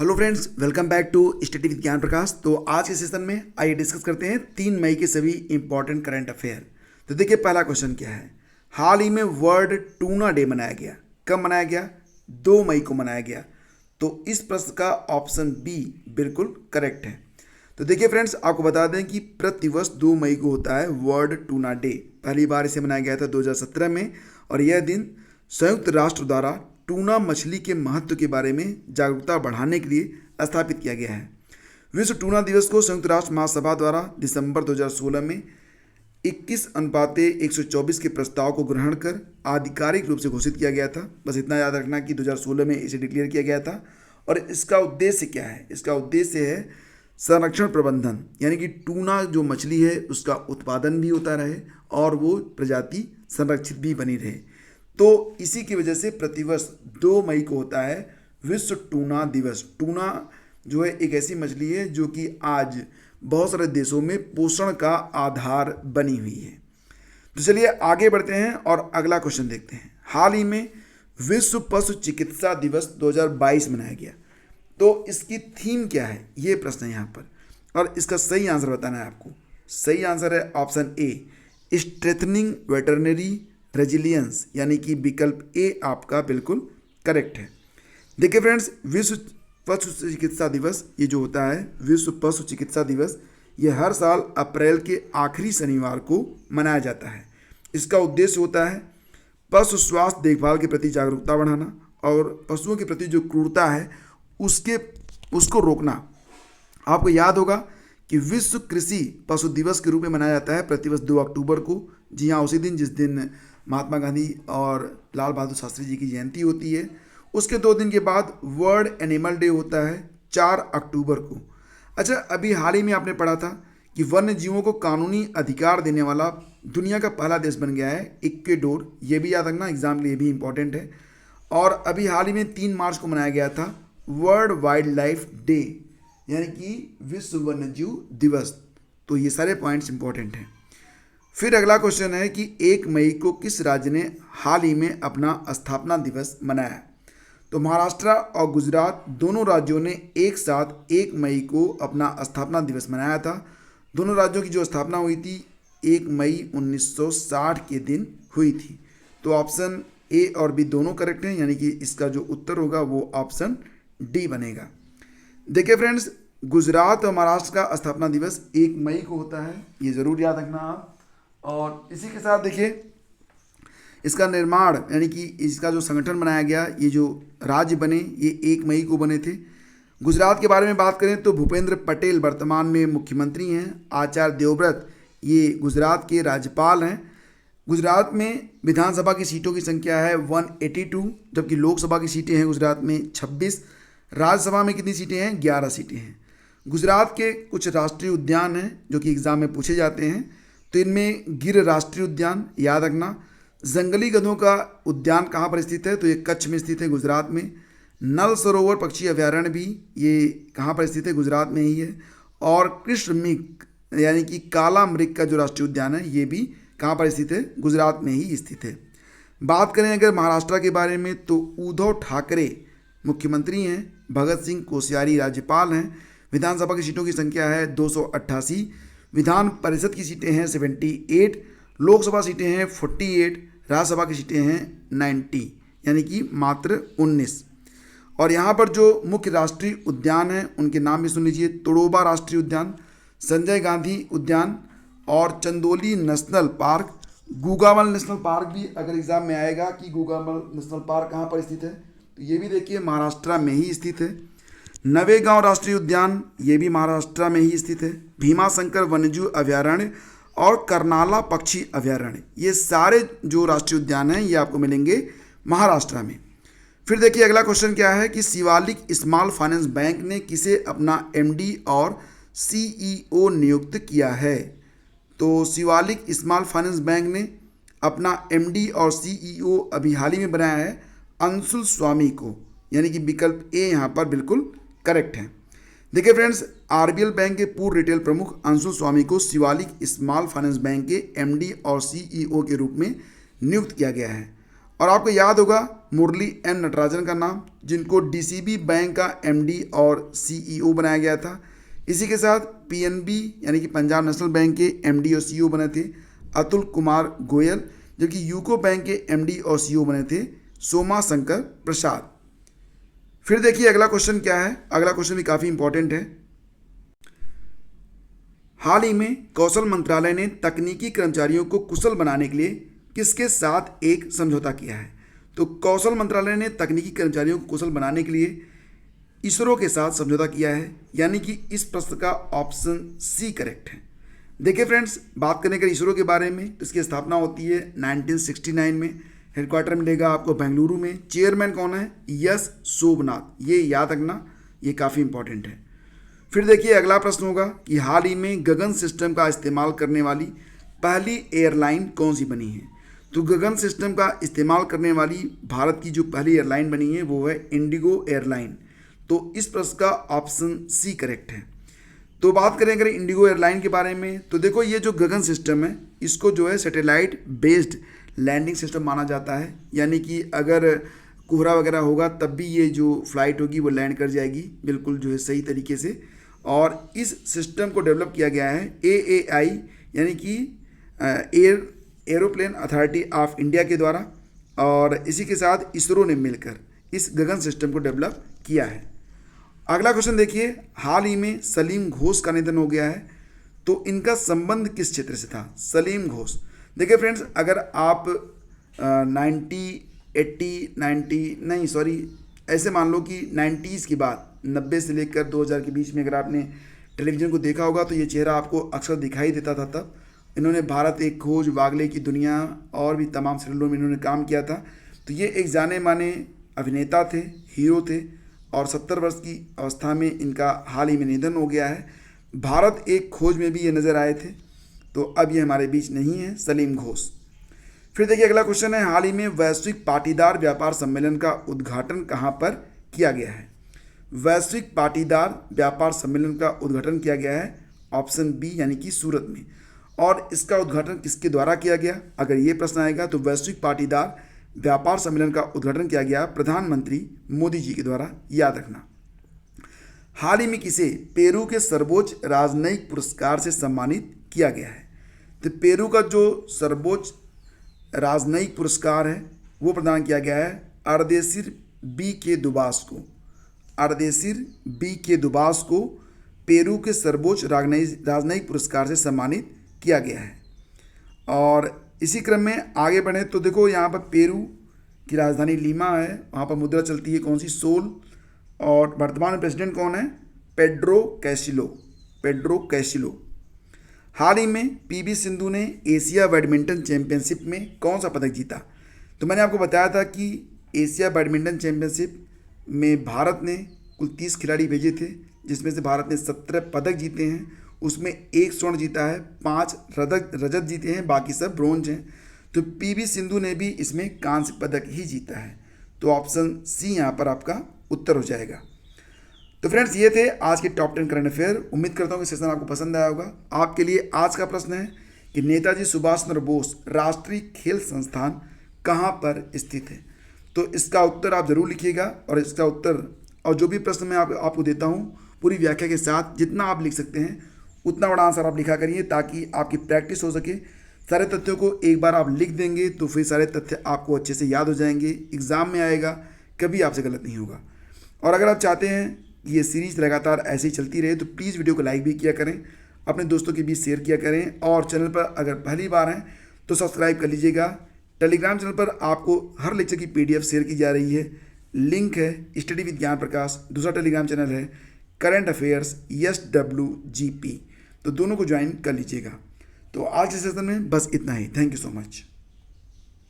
Hello friends, welcome back to study with Gyan Prakash. तो आज के सेशन में आइए डिस्कस करते हैं 3 मई के सभी इंपॉर्टेंट करंट अफेयर। तो देखिए पहला क्वेश्चन क्या है। हाल ही में वर्ल्ड टूना डे मनाया गया। कब मनाया गया? 2 मई को मनाया गया। तो इस प्रश्न का ऑप्शन बी बिल्कुल करेक्ट है। तो देखिए फ्रेंड्स, आपको बता दें कि प्रतिवर्ष 2 मई को होता है वर्ल्ड टूना डे। पहली बार इसे मनाया गया था 2017 में, और यह दिन संयुक्त राष्ट्र द्वारा टूना मछली के महत्व के बारे में जागरूकता बढ़ाने के लिए स्थापित किया गया है। विश्व टूना दिवस को संयुक्त राष्ट्र महासभा द्वारा दिसंबर 2016 में 21:124 के प्रस्ताव को ग्रहण कर आधिकारिक रूप से घोषित किया गया था। बस इतना याद रखना कि 2016 में इसे डिक्लेयर किया गया था। और इसका उद्देश्य क्या है? इसका उद्देश्य है संरक्षण प्रबंधन, यानी कि टूना जो मछली है उसका उत्पादन भी होता रहे और वो प्रजाति संरक्षित भी बनी रहे। तो इसी की वजह से प्रतिवर्ष 2 मई को होता है विश्व टूना दिवस। टूना जो है एक ऐसी मछली है जो कि आज बहुत सारे देशों में पोषण का आधार बनी हुई है। तो चलिए आगे बढ़ते हैं और अगला क्वेश्चन देखते हैं। हाल ही में विश्व पशु चिकित्सा दिवस 2022 मनाया गया। तो इसकी थीम क्या है, ये प्रश्न है यहाँ पर, और इसका सही आंसर बताना है आपको। सही आंसर है ऑप्शन ए, स्ट्रेथनिंग वेटरनरी रेजिलियंस, यानी कि विकल्प ए आपका बिल्कुल करेक्ट है। देखिए फ्रेंड्स, विश्व पशु चिकित्सा दिवस ये जो होता है विश्व पशु चिकित्सा दिवस, ये हर साल अप्रैल के आखिरी शनिवार को मनाया जाता है। इसका उद्देश्य होता है पशु स्वास्थ्य देखभाल के प्रति जागरूकता बढ़ाना और पशुओं के प्रति जो क्रूरता है उसको रोकना। आपको याद होगा कि विश्व कृषि पशु दिवस के रूप में मनाया जाता है प्रतिवर्ष 2 अक्टूबर को। जी हाँ, उसी दिन जिस दिन महात्मा गांधी और लाल बहादुर शास्त्री जी की जयंती होती है। उसके 2 दिन के बाद वर्ल्ड एनिमल डे होता है 4 अक्टूबर को। अच्छा, अभी हाल ही में आपने पढ़ा था कि वन्य जीवों को कानूनी अधिकार देने वाला दुनिया का पहला देश बन गया है इक्वेडोर। ये भी याद रखना, एग्जाम के लिए भी इंपॉर्टेंट है। और अभी हाल ही में 3 मार्च को मनाया गया था वर्ल्ड वाइल्ड लाइफ डे, यानी कि विश्व वन्यजीव दिवस। तो ये सारे पॉइंट्स इंपॉर्टेंट हैं। फिर अगला क्वेश्चन है कि 1 मई को किस राज्य ने हाल ही में अपना स्थापना दिवस मनाया? तो महाराष्ट्र और गुजरात दोनों राज्यों ने एक साथ 1 मई को अपना स्थापना दिवस मनाया था। दोनों राज्यों की जो स्थापना हुई थी 1 मई 1960 के दिन हुई थी। तो ऑप्शन ए और बी दोनों करेक्ट हैं, यानी कि इसका जो उत्तर होगा वो ऑप्शन डी बनेगा। देखिए फ्रेंड्स, गुजरात और महाराष्ट्र का स्थापना दिवस 1 मई को होता है, ये ज़रूर याद रखना आप। और इसी के साथ देखिए इसका निर्माण, यानी कि इसका जो संगठन बनाया गया, ये जो राज्य बने ये 1 मई को बने थे। गुजरात के बारे में बात करें तो भूपेंद्र पटेल वर्तमान में मुख्यमंत्री हैं। आचार्य देवव्रत ये गुजरात के राज्यपाल हैं। गुजरात में विधानसभा की सीटों की संख्या है 182, जबकि लोकसभा की सीटें हैं गुजरात में 26। राज्यसभा में कितनी सीटें हैं? 11 सीटें हैं। गुजरात के कुछ राष्ट्रीय उद्यान हैं जो कि एग्जाम में पूछे जाते हैं। तो इनमें गिर राष्ट्रीय उद्यान याद रखना। जंगली गधों का उद्यान कहाँ पर स्थित है? तो ये कच्छ में स्थित है, गुजरात में। नल सरोवर पक्षी अभ्यारण्य भी ये कहाँ पर स्थित है? गुजरात में ही है। और कृष्ण मृग यानी कि काला मृग का जो राष्ट्रीय उद्यान है ये भी कहाँ पर स्थित है? गुजरात में ही स्थित है। बात करें अगर महाराष्ट्र के बारे में तो उद्धव ठाकरे मुख्यमंत्री हैं, भगत सिंह कोश्यारी राज्यपाल हैं। विधानसभा की सीटों की संख्या है 288। विधान परिषद की सीटें हैं 78, लोकसभा सीटें हैं 48, राज्यसभा की सीटें हैं 90, यानी कि मात्र 19। और यहाँ पर जो मुख्य राष्ट्रीय उद्यान हैं उनके नाम भी सुन लीजिए। तोड़ोबा राष्ट्रीय उद्यान, संजय गांधी उद्यान और Chandoli national park. Gugamal national park भी अगर एग्जाम में आएगा कि गूगामल नेशनल पार्क कहाँ पर स्थित है, तो ये भी देखिए महाराष्ट्र में ही स्थित है। नवेगांव राष्ट्रीय उद्यान ये भी महाराष्ट्र में ही स्थित है। भीमाशंकर वन्यजीव अभ्यारण्य और करनाला पक्षी अभ्यारण्य, ये सारे जो राष्ट्रीय उद्यान हैं ये आपको मिलेंगे महाराष्ट्र में। फिर देखिए अगला क्वेश्चन क्या है कि शिवालिक स्मॉल फाइनेंस बैंक ने किसे अपना एमडी और सीईओ नियुक्त किया है? तो शिवालिक स्मॉल फाइनेंस बैंक ने अपना एमडी और सीईओ अभी हाल ही में बनाया है अंशुल स्वामी को, यानी कि विकल्प ए यहाँ पर बिल्कुल करेक्ट है। देखिए फ्रेंड्स, आरबीएल बैंक के पूर्व रिटेल प्रमुख अंशुल स्वामी को शिवालिक स्मॉल फाइनेंस बैंक के एमडी और सीईओ के रूप में नियुक्त किया गया है। और आपको याद होगा मुरली एन नटराजन का नाम, जिनको डीसीबी बैंक का एमडी और सीईओ बनाया गया था। इसी के साथ पीएनबी यानी कि पंजाब नेशनल बैंक के एमडी और सीईओ बने थे अतुल कुमार गोयल, जबकि यूको बैंक के एमडी और सीईओ बने थे सोमा शंकर प्रसाद। फिर देखिए अगला क्वेश्चन क्या है। अगला क्वेश्चन भी काफ़ी इंपॉर्टेंट है। हाल ही में कौशल मंत्रालय ने तकनीकी कर्मचारियों को कुशल बनाने के लिए किसके साथ एक समझौता किया है? तो कौशल मंत्रालय ने तकनीकी कर्मचारियों को कुशल बनाने के लिए इसरो के साथ समझौता किया है, यानी कि इस प्रश्न का ऑप्शन सी करेक्ट है। देखिए फ्रेंड्स, बात करने के इसरो के बारे में, तो इसकी स्थापना होती है 1969 में। हेडक्वार्टर मिलेगा आपको बेंगलुरु में। चेयरमैन कौन है? यस सोमनाथ। ये याद रखना, ये काफ़ी इंपॉर्टेंट है। फिर देखिए अगला प्रश्न होगा कि हाल ही में गगन सिस्टम का इस्तेमाल करने वाली पहली एयरलाइन कौन सी बनी है? तो गगन सिस्टम का इस्तेमाल करने वाली भारत की जो पहली एयरलाइन बनी है वो है इंडिगो एयरलाइन। तो इस प्रश्न का ऑप्शन सी करेक्ट है। तो बात करें अगर इंडिगो एयरलाइन के बारे में, तो देखो ये जो गगन सिस्टम है इसको जो है सैटेलाइट बेस्ड लैंडिंग सिस्टम माना जाता है, यानी कि अगर कोहरा वगैरह होगा तब भी ये जो फ्लाइट होगी वो लैंड कर जाएगी बिल्कुल जो है सही तरीके से। और इस सिस्टम को डेवलप किया गया है AAI यानी कि एरोप्लेन अथॉरिटी ऑफ इंडिया के द्वारा, और इसी के साथ इसरो ने मिलकर इस गगन सिस्टम को डेवलप किया है। अगला क्वेश्चन देखिए, हाल ही में सलीम घोष का निधन हो गया है, तो इनका संबंध किस क्षेत्र से था? सलीम घोष, देखिए फ्रेंड्स, अगर आप ऐसे मान लो कि 90s की बात, 90 से लेकर 2000 के बीच में अगर आपने टेलीविज़न को देखा होगा तो ये चेहरा आपको अक्सर दिखाई देता था। तब इन्होंने भारत एक खोज, वागले की दुनिया और भी तमाम सीरियलों में इन्होंने काम किया था। तो ये एक जाने माने अभिनेता थे, हीरो थे, और 70 वर्ष की अवस्था में इनका हाल ही में निधन हो गया है। भारत एक खोज में भी ये नज़र आए थे, तो अब ये हमारे बीच नहीं है, सलीम घोष। फिर देखिए अगला क्वेश्चन है, हाल ही में वैश्विक पाटीदार व्यापार सम्मेलन का उद्घाटन कहाँ पर किया गया है? वैश्विक पाटीदार व्यापार सम्मेलन का उद्घाटन किया गया है ऑप्शन बी यानी कि सूरत में। और इसका उद्घाटन किसके द्वारा किया गया? अगर ये प्रश्न आएगा तो वैश्विक पाटीदार व्यापार सम्मेलन का उद्घाटन किया गया प्रधानमंत्री मोदी जी के द्वारा, याद रखना। हाल ही में किसे पेरू के सर्वोच्च राजनयिक पुरस्कार से सम्मानित किया गया है? तो पेरू का जो सर्वोच्च राजनयिक पुरस्कार है वो प्रदान किया गया है अर्देशिर बी के दुबास को। अर्देशिर बी के दुबास को पेरू के सर्वोच्च राजनयिक पुरस्कार से सम्मानित किया गया है। और इसी क्रम में आगे बढ़े तो देखो यहाँ पर पेरू की राजधानी लीमा है, वहाँ पर मुद्रा चलती है कौन सी? सोल। और वर्तमान प्रेसिडेंट कौन है? पेड्रो कैसिलो। हाल ही में पीवी सिंधु ने एशिया बैडमिंटन चैंपियनशिप में कौन सा पदक जीता? तो मैंने आपको बताया था कि एशिया बैडमिंटन चैंपियनशिप में भारत ने कुल 30 खिलाड़ी भेजे थे, जिसमें से भारत ने 17 पदक जीते हैं। उसमें 1 स्वर्ण जीता है, 5 रजत जीते हैं, बाकी सब ब्रोंज हैं। तो पीवी सिंधु ने भी इसमें कांस्य पदक ही जीता है। तो ऑप्शन सी यहाँ पर आपका उत्तर हो जाएगा। तो फ्रेंड्स, ये थे आज के टॉप 10 करंट अफेयर। उम्मीद करता हूँ कि सेशन आपको पसंद आया होगा। आपके लिए आज का प्रश्न है कि नेताजी सुभाष चंद्र बोस राष्ट्रीय खेल संस्थान कहाँ पर स्थित है? तो इसका उत्तर आप ज़रूर लिखिएगा, और इसका उत्तर और जो भी प्रश्न मैं आपको देता हूँ पूरी व्याख्या के साथ, जितना आप लिख सकते हैं उतना बड़ा आंसर आप लिखा करिए, ताकि आपकी प्रैक्टिस हो सके। सारे तथ्यों को एक बार आप लिख देंगे तो फिर सारे तथ्य आपको अच्छे से याद हो जाएंगे, एग्ज़ाम में आएगा, कभी आपसे गलत नहीं होगा। और अगर आप चाहते हैं कि ये सीरीज़ लगातार ऐसे ही चलती रहे तो प्लीज़ वीडियो को लाइक भी किया करें, अपने दोस्तों के बीच शेयर किया करें, और चैनल पर अगर पहली बार हैं तो सब्सक्राइब कर लीजिएगा। टेलीग्राम चैनल पर आपको हर लेक्चर की PDF शेयर की जा रही है, लिंक है स्टडी विद ज्ञान प्रकाश। दूसरा टेलीग्राम चैनल है करंट अफेयर्स SWGP, तो दोनों को ज्वाइन कर लीजिएगा। तो आज के सेशन में बस इतना ही। Thank you so much.